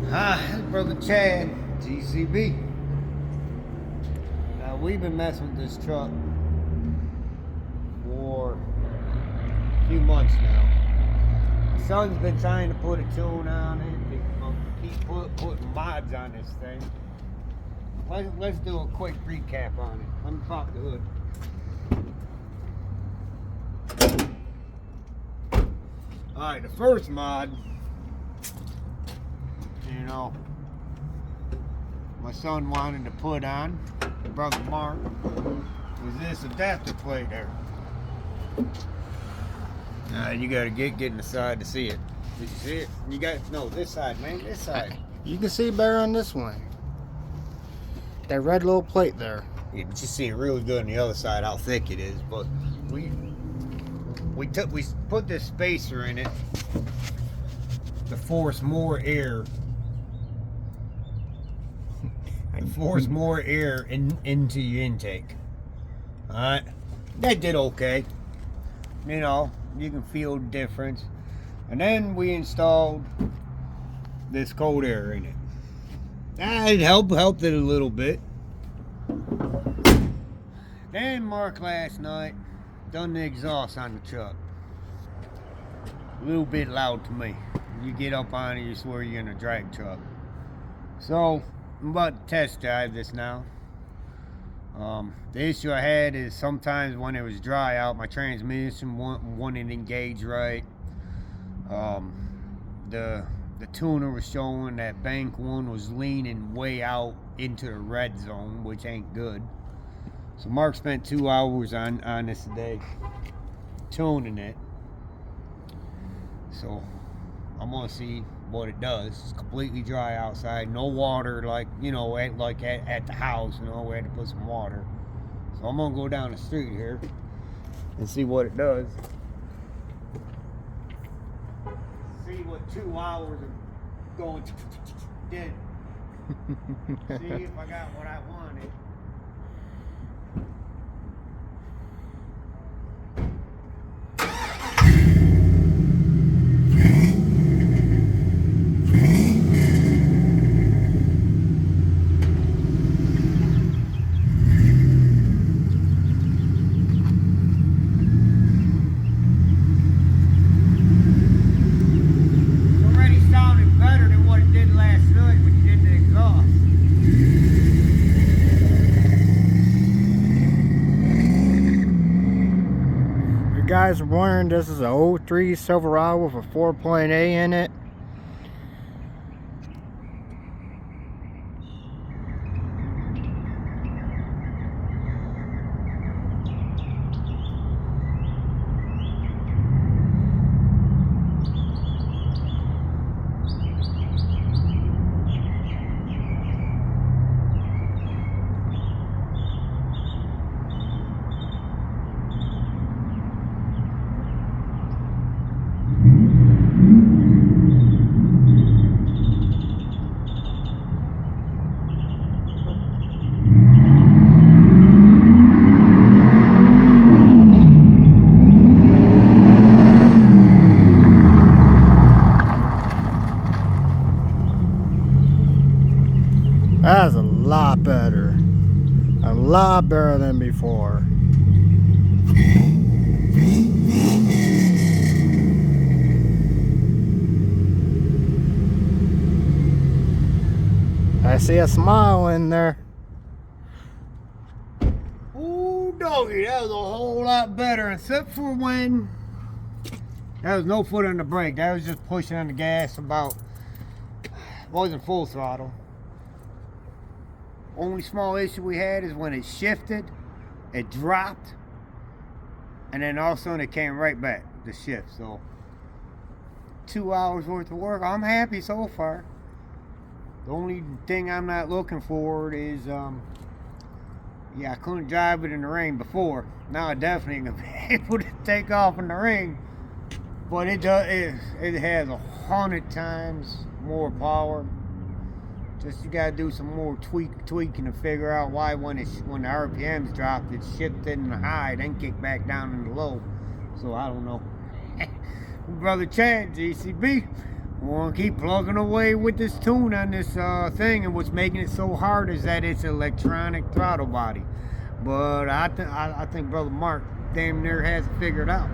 Hi, Brother Chad, G.C.B. Now, we've been messing with this truck for a few months now. My son's been trying to put a tune on it, keep putting mods on this thing. Let's do a quick recap on it. Let me pop the hood. Alright, the first mod, my son wanted to put on, Brother Mark, was this adapter plate there. You gotta get in the side to see it. Did you see it? You got, no, this side, man, this side. You can see better on this one. That red little plate there. Yeah, but you see it really good on the other side, how thick it is. But we put this spacer in it to force more air. Into your intake. Alright, that did okay. You can feel the difference. And then we installed this cold air in it. It helped it a little bit. Then Mark last night done the exhaust on the truck. A little bit loud to me. You get up on it, you swear you're in a drag truck. So I'm about to test drive this now. The issue I had is sometimes when it was dry out, my transmission wouldn't engage right. The tuner was showing that bank one was leaning way out into the red zone, which ain't good. So Mark spent 2 hours on this today, tuning it. So I'm gonna see what it does. It's completely dry outside, no water like at the house. We had to put some water. So I'm gonna go down the street here and see what it does. See what 2 hours of going did. See if I got what I wanted. Guys are wondering, this is a 03 Silverado with a 4.8 in it. That's a lot better. A lot better than before. I see a smile in there. Ooh, doggy, that was a whole lot better, except for when there was no foot on the brake. That was just pushing on the gas about, wasn't full throttle. Only small issue we had is when it shifted, it dropped, and then all of a sudden it came right back, the shift. So 2 hours worth of work. I'm happy so far. The only thing I'm not looking for is, I couldn't drive it in the rain before. Now I definitely gonna be able to take off in the rain. But it has 100 times more power. Just you gotta do some more tweaking to figure out why when the RPMs dropped, it shifted in the high, then kicked back down in the low. So I don't know. Brother Chad, G.C.B. We'll keep plugging away with this tune on this thing, and what's making it so hard is that it's electronic throttle body. But I think Brother Mark damn near has it figured out.